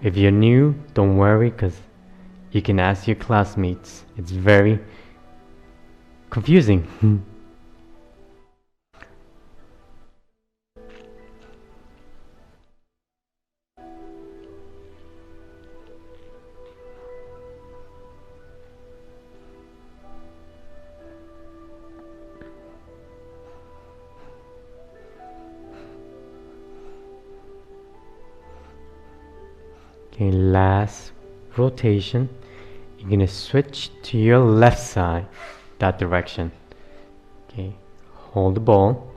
If you're new, don't worry, because you can ask your classmates. It's very confusing. Okay, last rotation. You're gonna switch to your left side, that direction. Okay, hold the ball.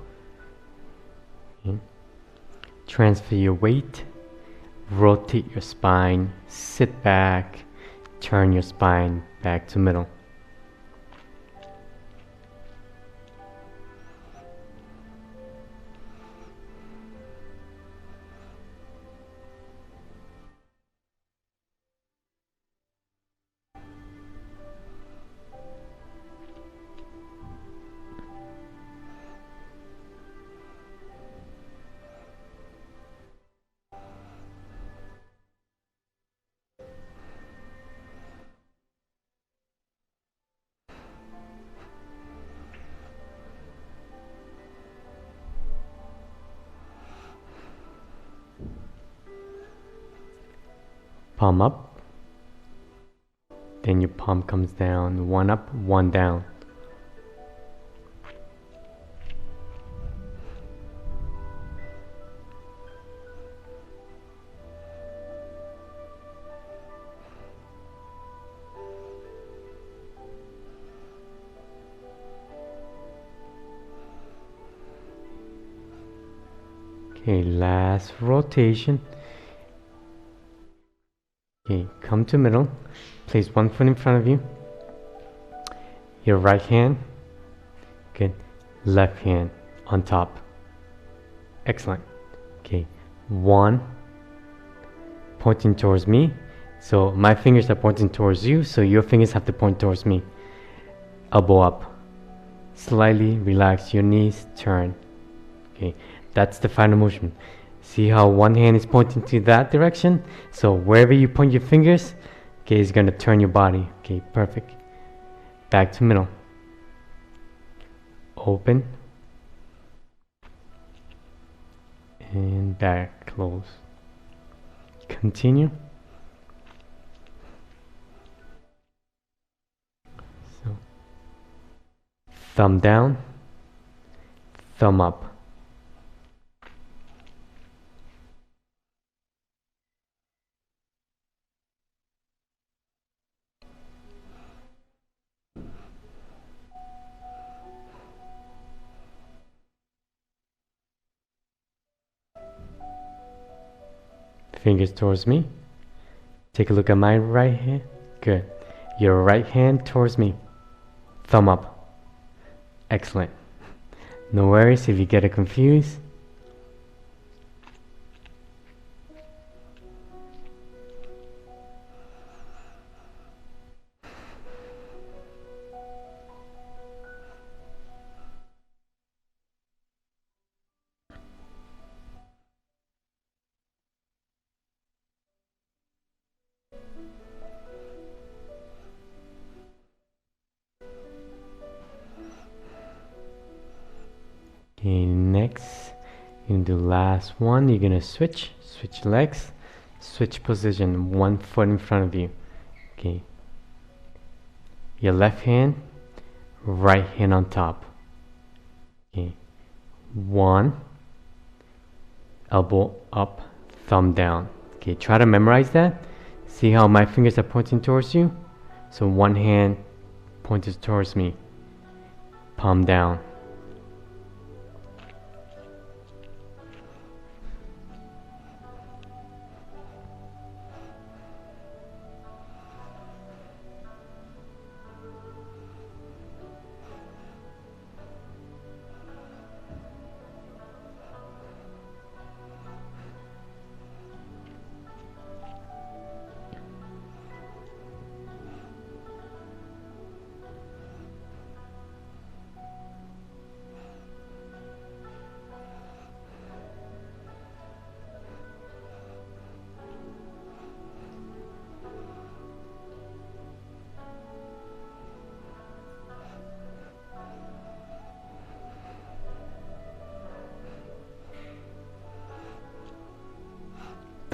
Okay. Transfer your weight. Rotate your spine. Sit back. Turn your spine back to middle. Palm up. Then your palm comes down. One up, one down. Okay, last rotation. Okay, come to middle. Place one foot in front of you. Your right hand. Good. Left hand on top. Excellent. Okay, one pointing towards me. So my fingers are pointing towards you, so your fingers have to point towards me. Elbow up. Slightly relax your knees, turn. Okay, that's the final motion. See how one hand is pointing to that direction? So wherever you point your fingers, okay, it's gonna turn your body. Okay, perfect. Back to middle. Open. And back, close. Continue. So, thumb down, thumb up. Fingers towards me. Take a look at my right hand. Good. Your right hand towards me. Thumb up. Excellent. No worries if you get it confused. Okay, next, you're gonna do last one. You're gonna switch legs, switch position, one foot in front of you. Okay, your left hand, right hand on top. Okay, one, elbow up, thumb down. Okay, try to memorize that. See how my fingers are pointing towards you? So one hand pointed towards me, palm down.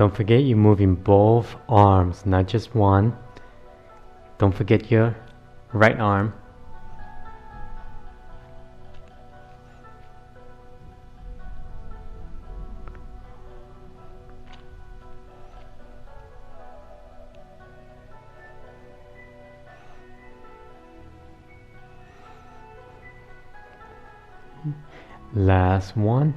don't forget you're moving both arms, not just one. Don't forget your right arm. Last one.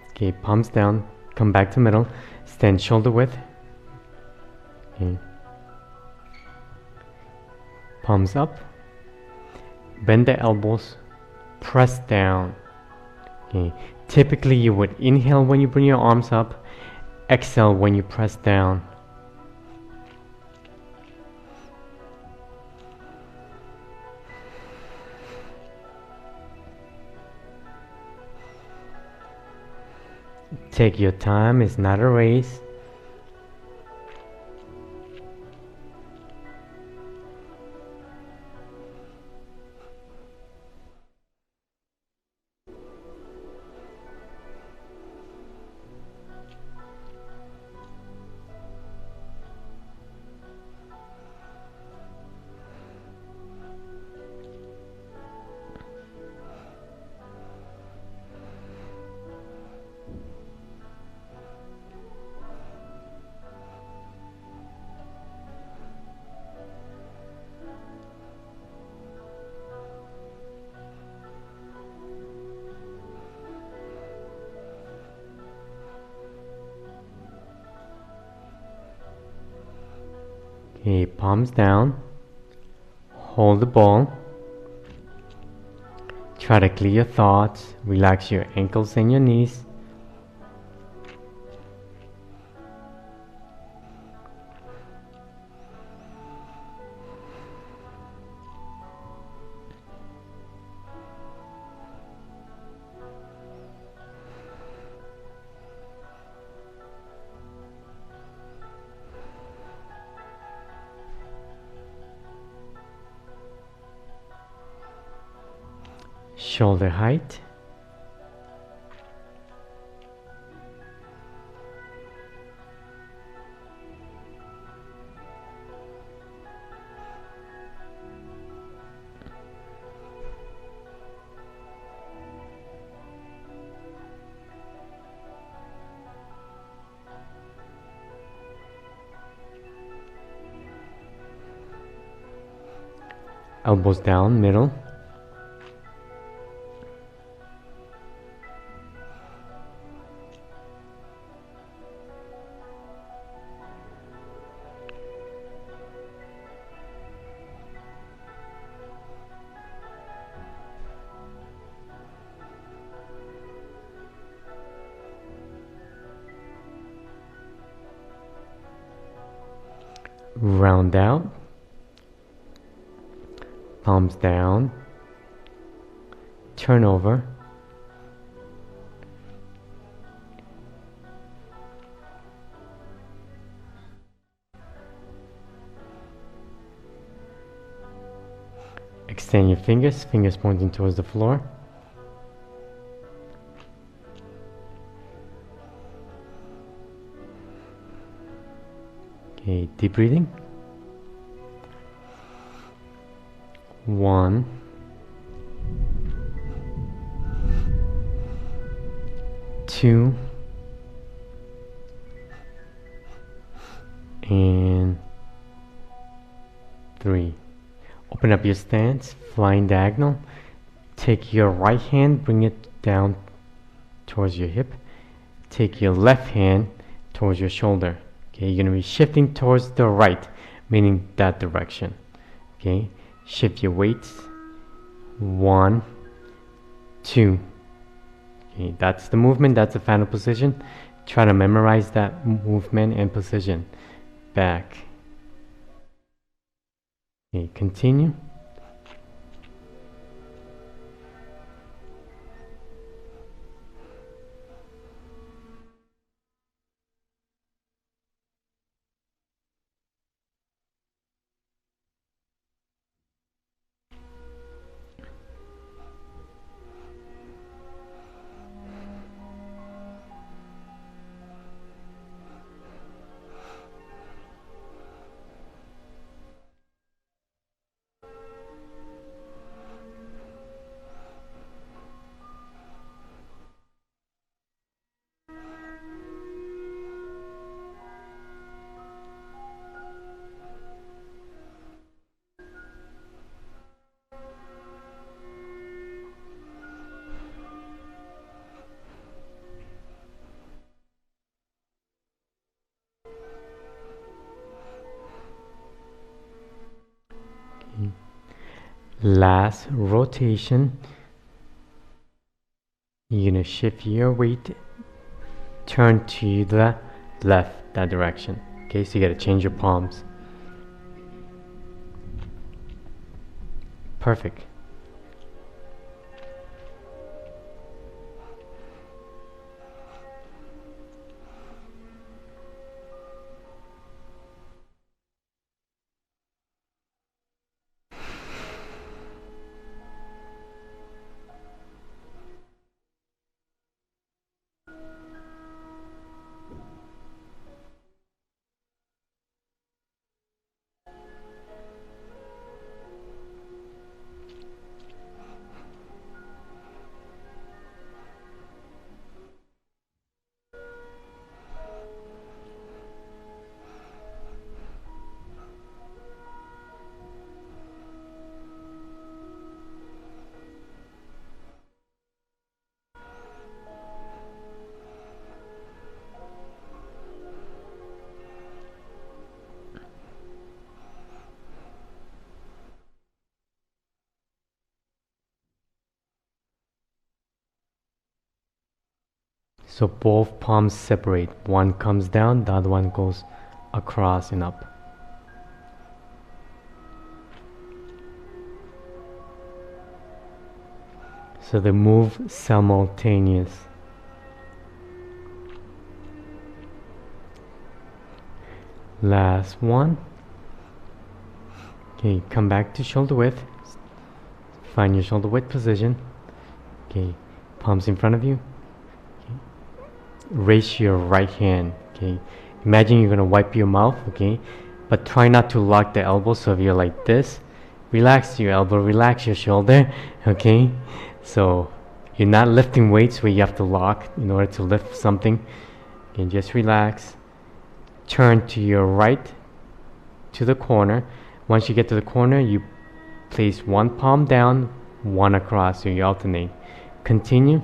Okay, palms down, come back to middle, stand shoulder width. Okay. Palms up, bend the elbows, press down. Okay. Typically you would inhale when you bring your arms up, exhale when you press down. Take your time, it's not a race. Okay, palms down, hold the ball. Try to clear your thoughts, relax your ankles and your knees. Shoulder height. Elbows down, middle. Round out. Palms down. Turn over. Extend your fingers, fingers pointing towards the floor. Okay, deep breathing. 1, 2, and 3. Open up your stance, flying diagonal. Take your right hand, bring it down towards your hip. Take your left hand towards your shoulder. Okay, you're going to be shifting towards the right, meaning that direction. Okay, shift your weights. 1, 2. Okay, that's the movement, that's the final position. Try to memorize that movement and position. Back. Okay, continue. Last rotation, you're gonna shift your weight, turn to the left, that direction. Okay, so you gotta change your palms. Perfect. So both palms separate. One comes down, the other one goes across and up. So they move simultaneous. Last one. Okay, come back to shoulder width. Find your shoulder width position. Okay, palms in front of you. Okay. Raise your right hand. Okay, imagine you're gonna wipe your mouth. Okay, but try not to lock the elbow. So if you're like this, relax your elbow, relax your shoulder. Okay, so you're not lifting weights where you have to lock in order to lift something. Okay, just relax. Turn to your right to the corner. Once you get to the corner, you place one palm down, one across, so you alternate. Continue.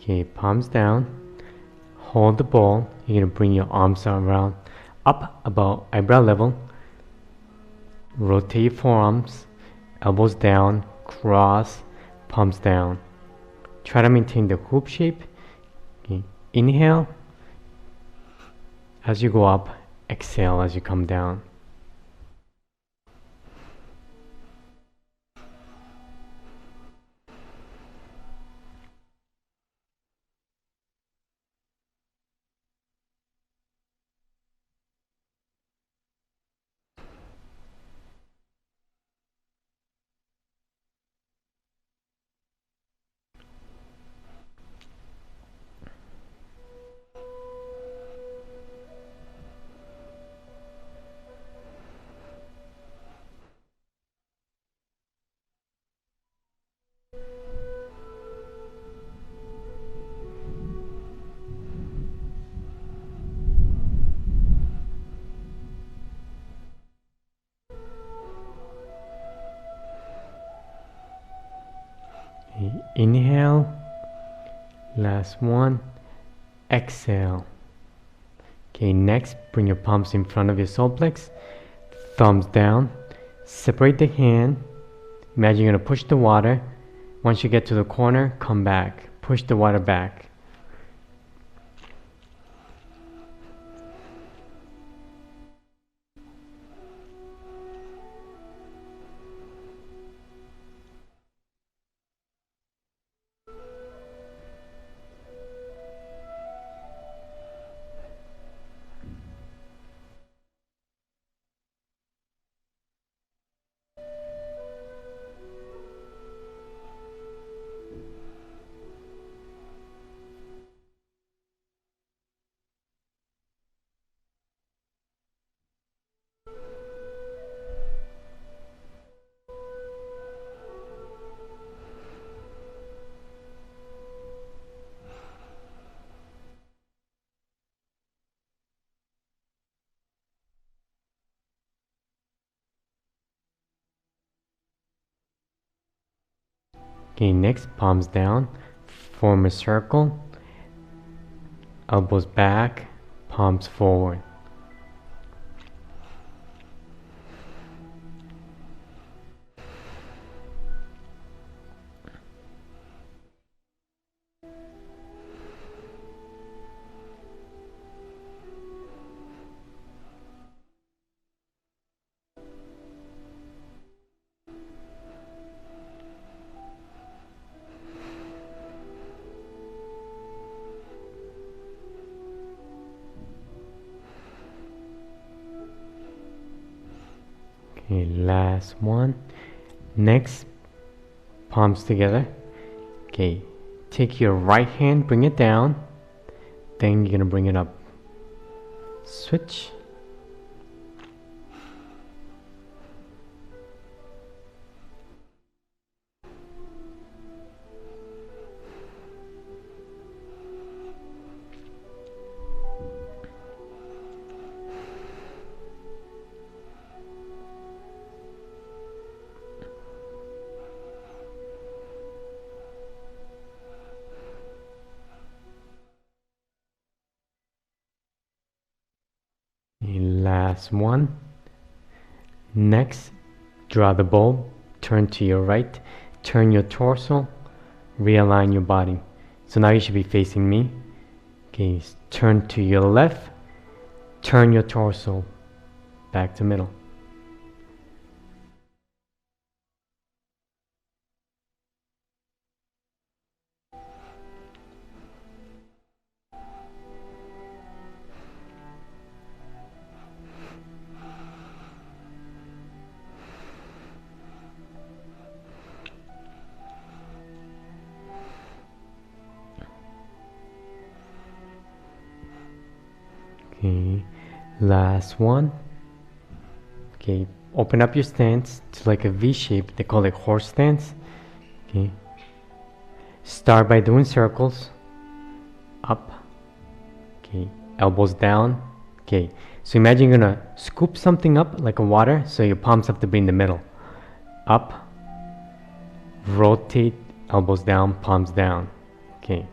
Okay, palms down. Hold the ball. You're gonna bring your arms around, up about eyebrow level. Rotate your forearms, elbows down, cross, palms down. Try to maintain the hoop shape. Okay. Inhale as you go up, exhale as you come down. Inhale, last one, exhale. Okay, next bring your palms in front of your solar plex, thumbs down, separate the hand, Imagine you're going to push the water. Once you get to the corner, come back. Push the water back. Okay, next, palms down, form a circle, elbows back, palms forward. Okay, last one. Next, palms together. Okay, take your right hand, bring it down, then you're gonna bring it up. Switch. Last one. Next, draw the bowl, turn to your right, turn your torso, realign your body. So now you should be facing me. Okay, turn to your left, turn your torso back to middle. Okay, last one. Okay, open up your stance to like a V shape. They call it horse stance. Okay, start by doing circles. Up. Okay, elbows down. Okay, so imagine you're gonna scoop something up like a water, so your palms have to be in the middle. Up. Rotate, elbows down, palms down. Okay.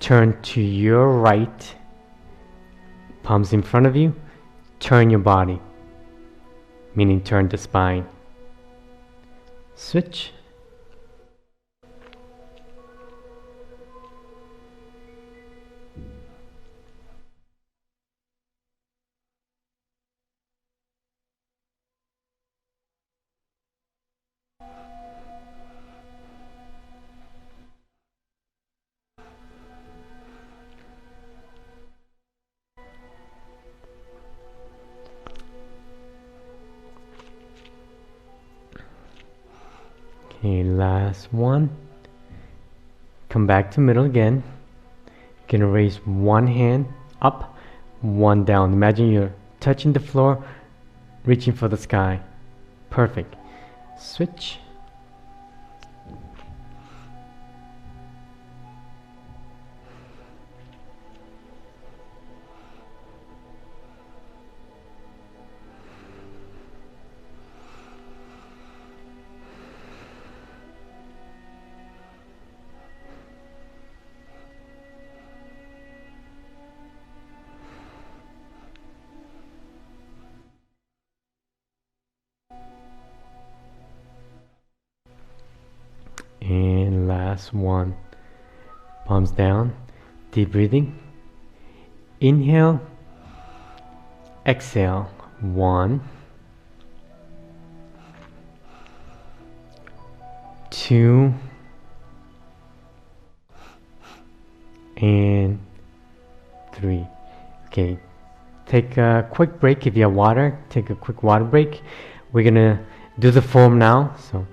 Turn to your right, palms in front of you. Turn your body, meaning turn the spine. Switch. Okay, last one. Come back to middle again. Gonna raise one hand up, one down. Imagine you're touching the floor, reaching for the sky. Perfect. Switch. last one. Palms down, deep breathing. Inhale, exhale. 1, 2, and 3. Okay, take a quick break. If you have water, take a quick water break. We're gonna do the form now. So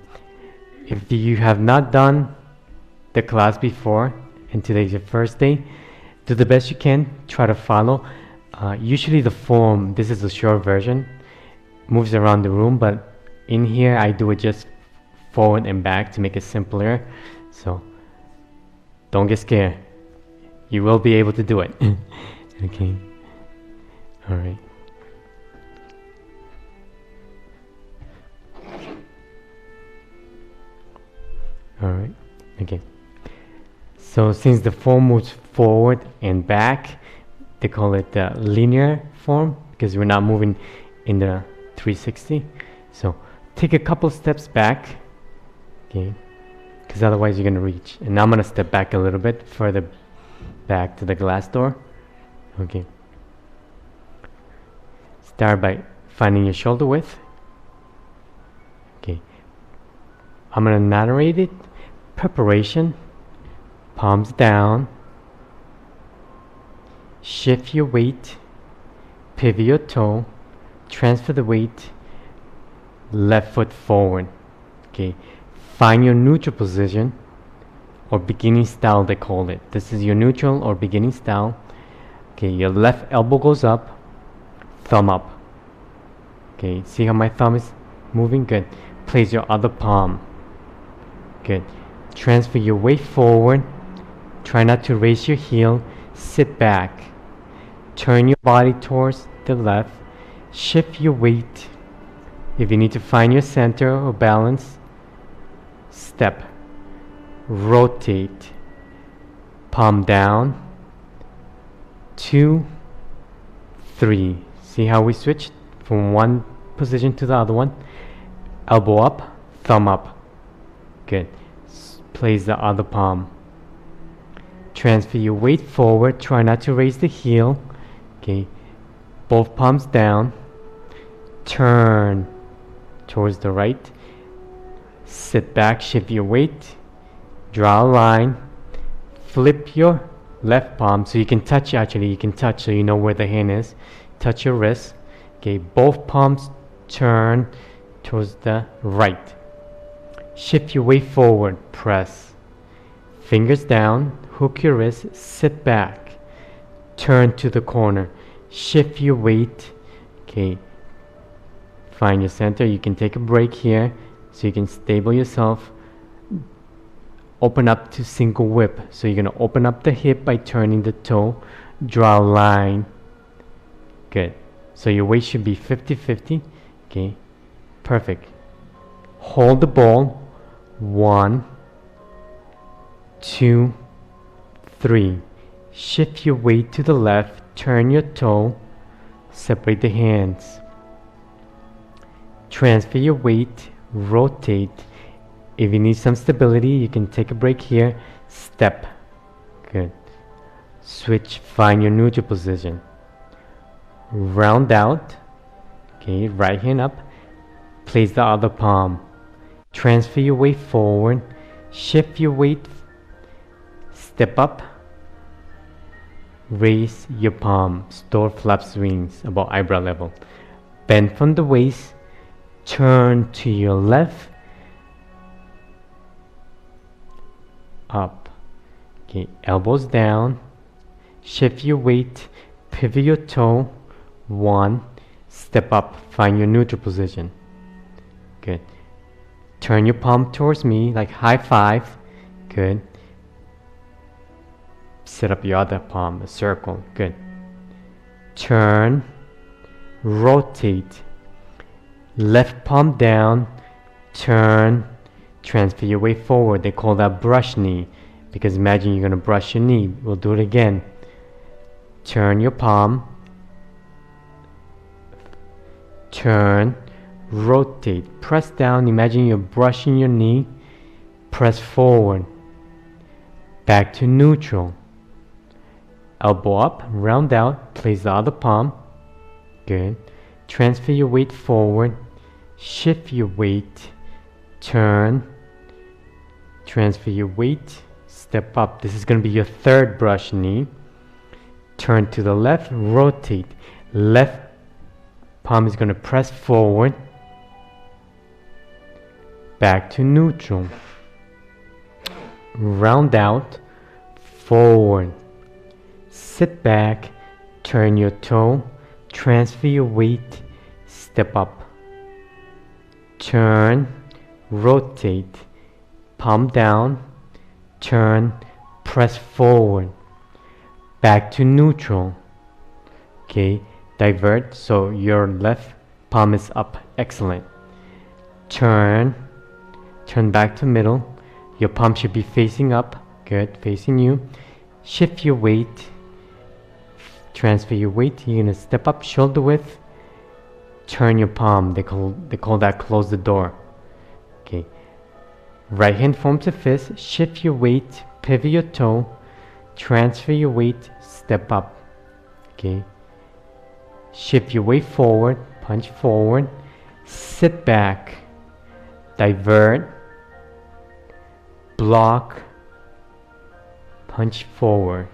if you have not done the class before and today's your first day, do the best you can, try to follow. Usually the form, this is a short version, moves around the room, but in here I do it just forward and back to make it simpler. So don't get scared, you will be able to do it. Okay, all right. All right, okay. So since the form moves forward and back, they call it the linear form because we're not moving in the 360. So take a couple steps back, okay, because otherwise you're gonna reach. And now I'm gonna step back a little bit further back to the glass door. Okay. Start by finding your shoulder width. Okay. I'm gonna narrate it. Preparation. Palms down. Shift your weight, pivot your toe, transfer the weight, left foot forward. Okay, find your neutral position or beginning style they call it. This is your neutral or beginning style. Okay, your left elbow goes up, thumb up. Okay, see how my thumb is moving? Good. Place your other palm. Good. Transfer your weight forward. Try not to raise your heel. Sit back. Turn your body towards the left. Shift your weight. If you need to find your center or balance, step. Rotate. Palm down. 2, 3. See how we switched from one position to the other one? Elbow up, thumb up. Good. Place the other palm. Transfer your weight forward. Try not to raise the heel. Okay. Both palms down. Turn towards the right. Sit back. Shift your weight. Draw a line. Flip your left palm so you can touch. Actually, you can touch so you know where the hand is. Touch your wrist. Okay. Both palms turn towards the right. Shift your weight forward. Press. Fingers down. Hook your wrist, sit back, turn to the corner, shift your weight. Okay, find your center. You can take a break here so you can stable yourself. Open up to single whip. So you're going to open up the hip by turning the toe, draw a line. Good. So your weight should be 50-50. Okay, perfect. Hold the ball. 1, 2, 3. Shift your weight to the left, turn your toe, separate the hands. Transfer your weight, rotate. If you need some stability, you can take a break here. Step. Good. Switch, find your neutral position. Round out. Okay, right hand up. Place the other palm. Transfer your weight forward. Shift your weight. Step up. Raise your palm. Store flaps wings about eyebrow level. Bend from the waist. Turn to your left. Up. Okay, elbows down. Shift your weight. Pivot your toe. 1. Step up. Find your neutral position. Good. Turn your palm towards me like high five. Good. Set up your other palm, a circle. Good. Turn. Rotate. Left palm down. Turn. Transfer your weight forward. They call that brush knee. Because imagine you're going to brush your knee. We'll do it again. Turn your palm. Turn. Rotate. Press down. Imagine you're brushing your knee. Press forward. Back to neutral. Elbow up, round out, place the other palm. Good. Transfer your weight forward. Shift your weight. Turn. Transfer your weight. Step up. This is going to be your third brush knee. Turn to the left, rotate. Left palm is going to press forward. Back to neutral. Round out, forward. Sit back, turn your toe, transfer your weight, step up. Turn, rotate, palm down, turn, press forward. Back to neutral. Okay, divert so your left palm is up. Excellent. Turn back to middle. Your palm should be facing up. Good, facing you. Shift your weight. Transfer your weight. You're gonna step up shoulder width. Turn your palm. They call that close the door. Okay. Right hand forms a fist. Shift your weight. Pivot your toe. Transfer your weight. Step up. Okay. Shift your weight forward. Punch forward. Sit back. Divert. Block. Punch forward.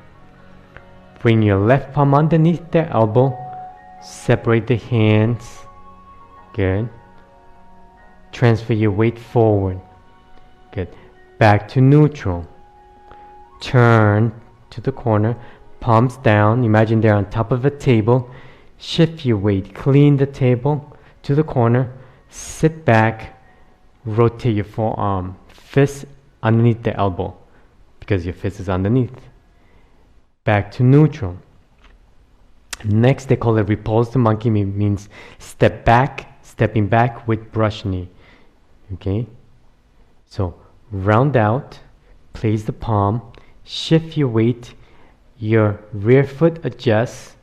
Bring your left palm underneath the elbow. Separate the hands. Good. Transfer your weight forward. Good. Back to neutral. Turn to the corner. Palms down. Imagine they're on top of a table. Shift your weight. Clean the table to the corner. Sit back. Rotate your forearm. Fist underneath the elbow because your fist is underneath. Back to neutral. Next, they call it repulse the monkey, means stepping back with brush knee. Okay, so round out, place the palm, shift your weight, your rear foot adjusts,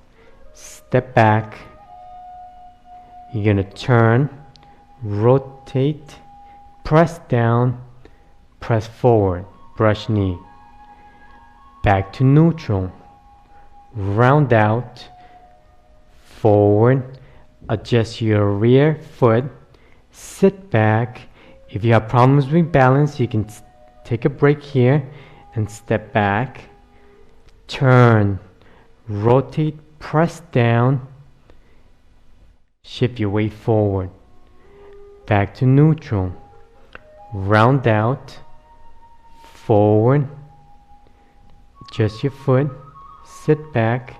step back, you're gonna turn, rotate, press down, press forward, brush knee. Back to neutral. Round out, forward, adjust your rear foot, sit back. If you have problems with balance, you can take a break here and step back. Turn, rotate, press down, shift your weight forward. Back to neutral. Round out, forward, adjust your foot, sit back,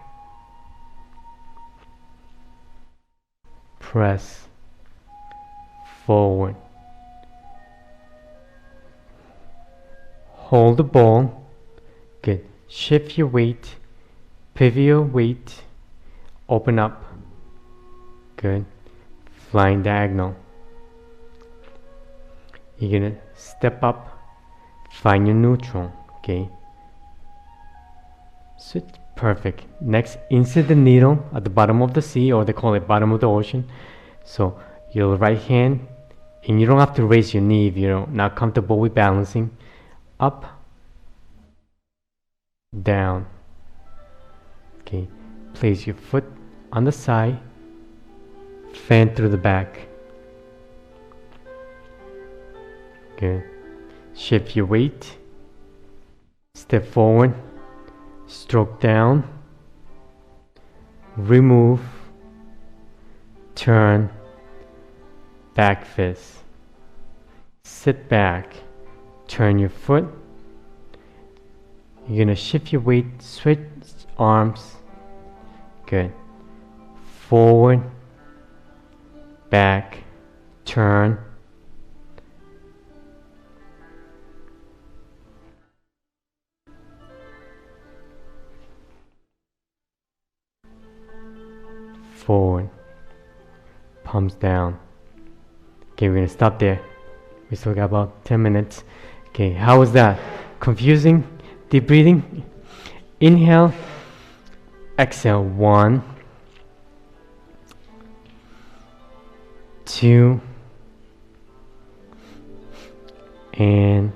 press forward. Hold the ball. Good. Shift your weight, pivot your weight, open up. Good. Flying diagonal. You're gonna step up, find your neutral. Okay. So perfect. Next, insert the needle at the bottom of the sea, or they call it bottom of the ocean. So your right hand, and you don't have to raise your knee if you're not comfortable with balancing. Up, down. Okay. Place your foot on the side, fan through the back. Good. Shift your weight, step forward, stroke down, remove, turn, back fist, sit back, turn your foot. You're gonna shift your weight, switch arms. Good. Forward, back, turn. Forward, palms down. Okay, we're gonna stop there. We still got about 10 minutes. Okay, how was that? Confusing? Deep breathing. Inhale, exhale. 1, 2, and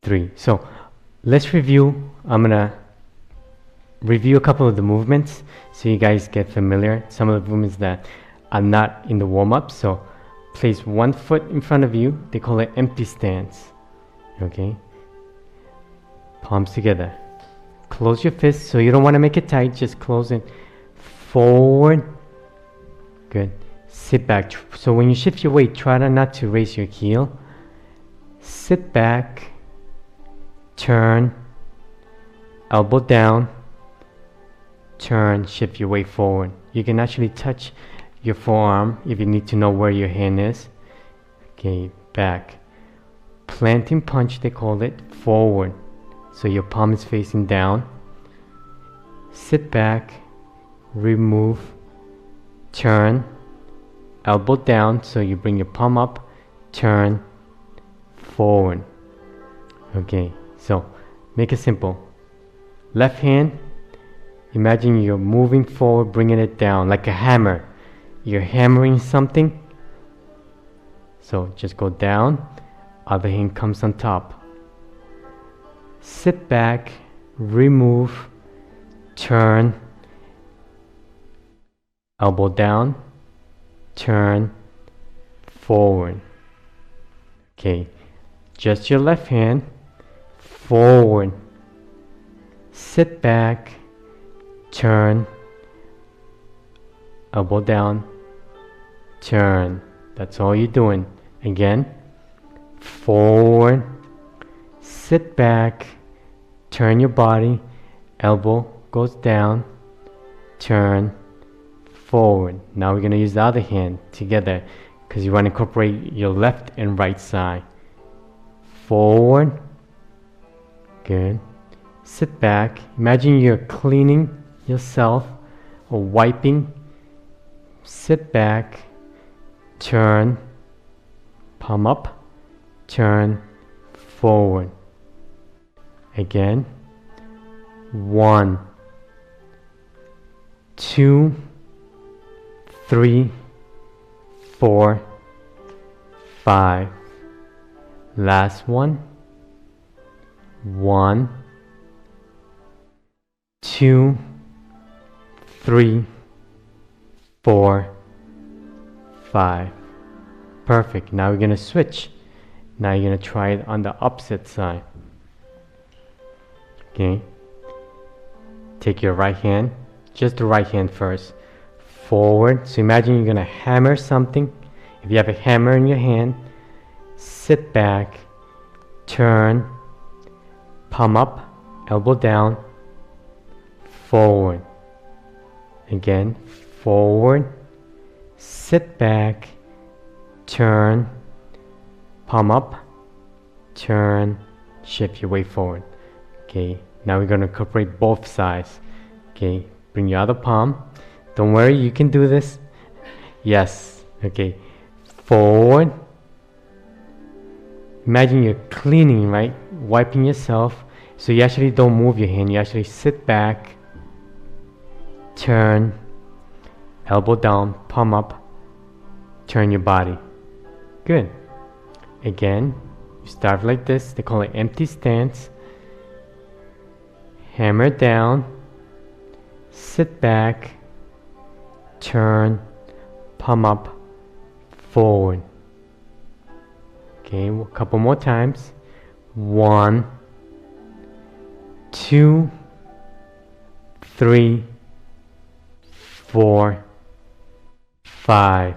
3. So let's review. I'm gonna review a couple of the movements so you guys get familiar. Some of the movements that are not in the warm-up. So place one foot in front of you. They call it empty stance. Okay, palms together. Close your fist, so you don't want to make it tight, just close it. Forward. Good. Sit back. So when you shift your weight, try not to raise your heel. Sit back. Turn. Elbow down. Turn. Shift your weight forward. You can actually touch your forearm if you need to know where your hand is. Okay, back. Planting punch, they call it. Forward. So your palm is facing down. Sit back. Remove. Turn. Elbow down, so you bring your palm up. Turn. Forward. Okay, so make it simple. Left hand, imagine you're moving forward, bringing it down like a hammer. You're hammering something. So just go down. Other hand comes on top. Sit back. Remove. Turn. Elbow down. Turn. Forward. Okay, just your left hand. Forward. Sit back. Turn. Elbow down. Turn. That's all you're doing. Again. Forward. Sit back. Turn your body. Elbow goes down. Turn. Forward. Now we're going to use the other hand together because you want to incorporate your left and right side. Forward. Good. Sit back. Imagine you're cleaning yourself or wiping. Sit back. Turn. Palm up. Turn. Forward. Again. 1, 2, 3, 4, 5. Last one. 1, 2, 3, 4, 5. Perfect. Now we're going to switch. Now you're going to try it on the opposite side. Okay. Take your right hand, just the right hand first. Forward. So imagine you're going to hammer something. If you have a hammer in your hand, sit back, turn, palm up, elbow down, forward. Again, forward, sit back, turn, palm up, turn, shift your weight forward. Okay, now we're going to incorporate both sides. Okay, bring your other palm. Don't worry, you can do this. Yes, okay. Forward. Imagine you're cleaning, right? Wiping yourself. So you actually don't move your hand. You actually sit back, turn, elbow down, palm up, turn your body. Good. Again, you start like this. They call it empty stance. Hammer down, sit back, turn, palm up, forward. Okay, a couple more times. 1, 2, 3, 4, 5.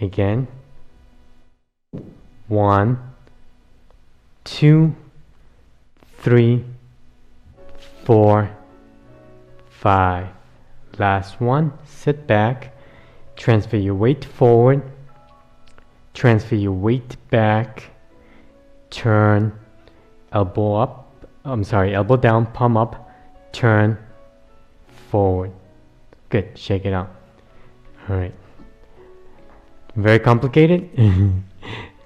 Again. 1, 2, 3, 4, 5. Last one. Sit back. Transfer your weight forward. Transfer your weight back. Turn. Elbow up. Elbow down. Palm up. Turn. Forward. Good. Shake it out. Alright. Very complicated?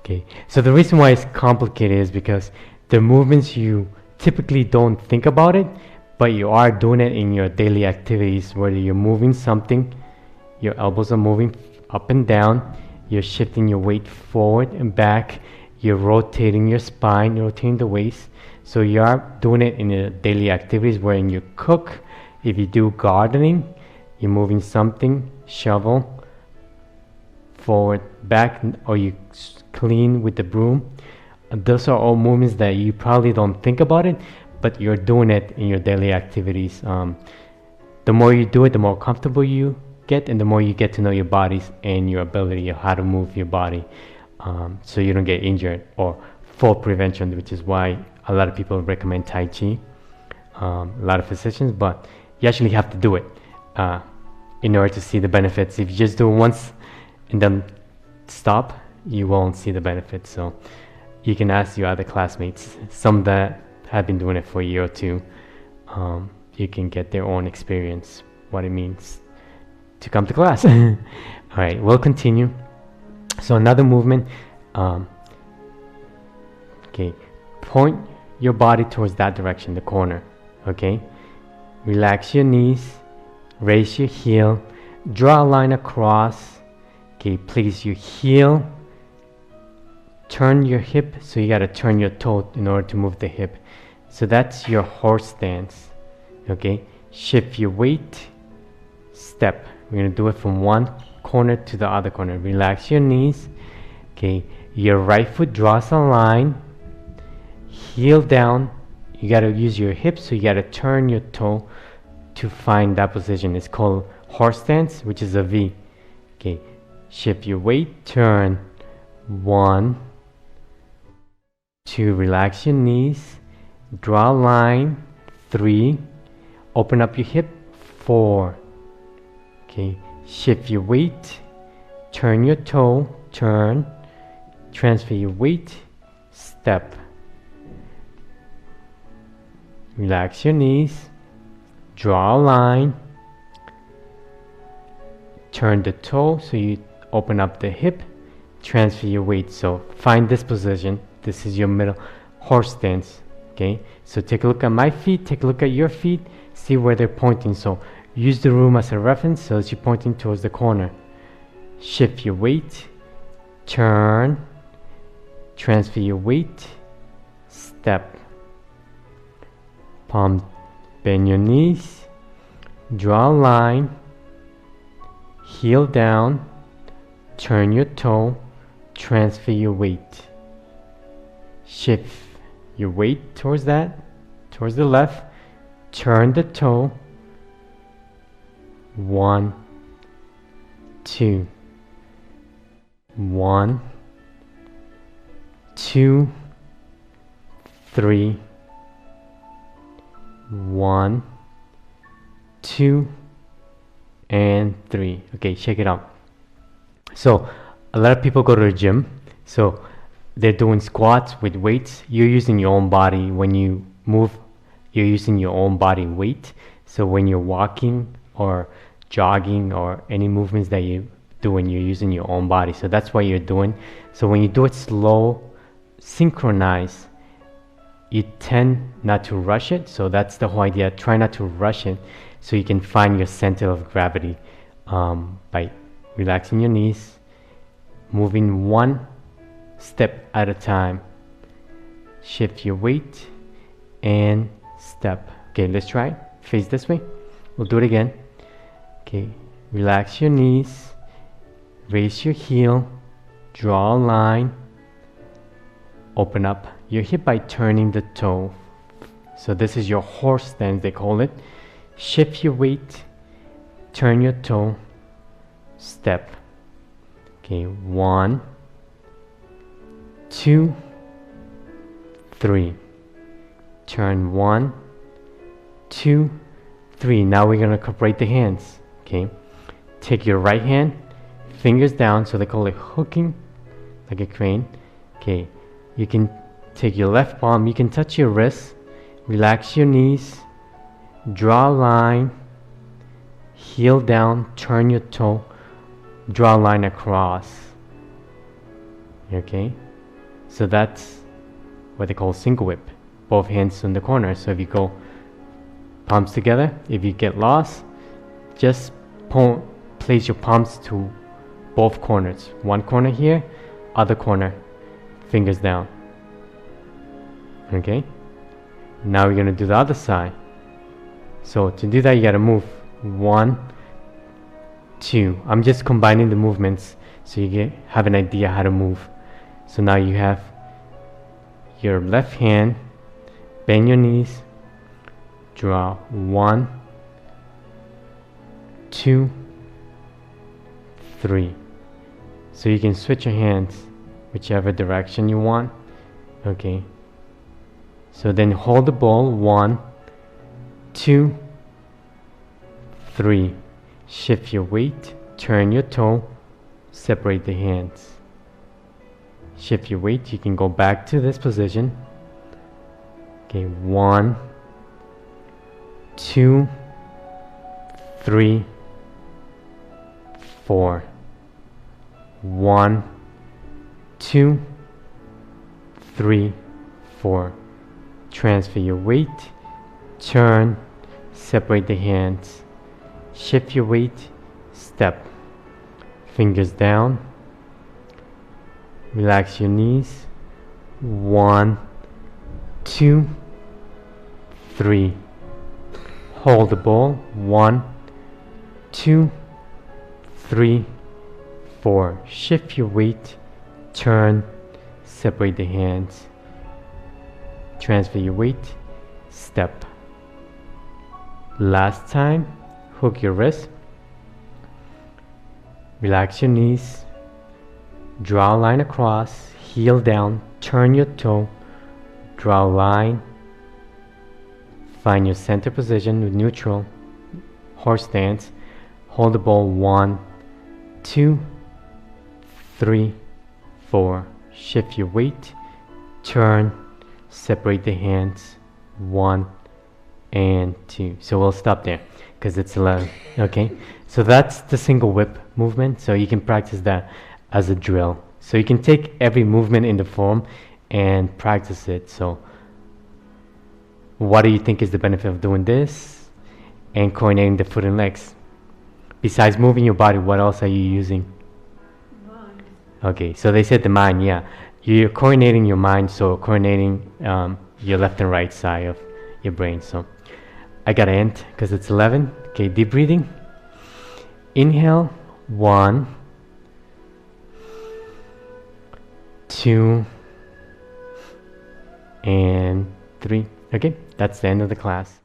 Okay. So the reason why it's complicated is because the movements you typically don't think about it, but you are doing it in your daily activities, whether you're moving something, your elbows are moving up and down, you're shifting your weight forward and back, you're rotating your spine, rotating the waist. So you are doing it in your daily activities, where you cook, if you do gardening, you're moving something, shovel, forward, back, or you clean with the broom. Those are all movements that you probably don't think about it, but you're doing it in your daily activities. The more you do it, the more comfortable you get, and the more you get to know your bodies and your ability of how to move your body, so you don't get injured, or fall prevention, which is why a lot of people recommend Tai Chi, a lot of physicians, but you actually have to do it in order to see the benefits. If you just do it once and then stop, you won't see the benefits. So you can ask your other classmates, some that have been doing it for a year or two. You can get their own experience, what it means to come to class. All right, we'll continue. So another movement, okay, point your body towards that direction, the corner. Okay, relax your knees, raise your heel, draw a line across. Okay, place your heel, turn your hip, so you got to turn your toe in order to move the hip. So that's your horse stance. Okay, shift your weight, step. We're going to do it from one corner to the other corner. Relax your knees. Okay, your right foot draws a line, heel down. You got to use your hips, so you got to turn your toe to find that position. It's called horse stance, which is a V. Okay, shift your weight, turn, 1, 2, relax your knees, draw a line, 3, open up your hip, 4. Okay, shift your weight, turn your toe, turn, transfer your weight, step. Relax your knees, draw a line, turn the toe, so you open up the hip, transfer your weight. So find this position. This is your middle horse stance. Okay, so take a look at my feet, take a look at your feet, see where they're pointing. So use the room as a reference, so as you're pointing towards the corner. Shift your weight, turn, transfer your weight, step. Palm, bend your knees, draw a line, heel down, turn your toe, transfer your weight. Shift your weight towards the left, turn the toe, 1, 2, 1, 2, 3, 1, 2, and 3. Okay, check it out. So a lot of people go to the gym, so they're doing squats with weights. You're using your own body. When you move, you're using your own body weight. So when you're walking or jogging or any movements that you're doing, you're using your own body. So that's what you're doing. So when you do it slow, synchronized, you tend not to rush it. So that's the whole idea. Try not to rush it, so you can find your center of gravity by relaxing your knees, moving one step at a time. Shift your weight and step. Okay, let's try it. Face this way. We'll do it again. Okay, relax your knees, raise your heel, draw a line, open up your hip by turning the toe. So this is your horse stance, they call it. Shift your weight, turn your toe, step. Okay, 1, 2, 3. Turn 1, 2, 3. Now we're gonna incorporate the hands. Okay, take your right hand, fingers down, so they call it hooking, like a crane. Okay, you can take your left palm, you can touch your wrist, relax your knees, draw a line, heel down, turn your toe, draw a line across. Okay, so that's what they call single whip, both hands in the corner. So if you go palms together, if you get lost, just place your palms to both corners. One corner here, other corner. fingers down. Okay, now we're gonna do the other side. So to do that, you gotta move 1, 2. I'm just combining the movements so you have an idea how to move. So now you have your left hand, bend your knees, draw 1, 2, 3. So you can switch your hands whichever direction you want. Okay, so then hold the ball 1, 2, 3. Shift your weight, turn your toe, separate the hands. Shift your weight, you can go back to this position. Okay, 1, 2, 3, 4. 1, 2, 3, 4. Transfer your weight, turn, separate the hands. Shift your weight, step. Fingers down. Relax your knees. 1, 2, 3. Hold the ball. 1, 2, 3, 4. Shift your weight, turn, separate the hands. Transfer your weight, step. Last time, hook your wrist. Relax your knees. Draw a line across, heel down, turn your toe, draw a line. Find your center position with neutral, horse stance. Hold the ball 1, 2, 3, 4. Shift your weight, turn, separate the hands. 1 and 2. So we'll stop there because it's 11. Okay, so that's the single whip movement. So you can practice that as a drill. So you can take every movement in the form and practice it. So what do you think is the benefit of doing this and coordinating the foot and legs? Besides moving your body, what else are you using? Mind. Okay, so they said the mind, yeah. You're coordinating your mind, so coordinating your left and right side of your brain. So I gotta end because it's 11. Okay, deep breathing. Inhale, 1, 2, and 3. Okay, that's the end of the class.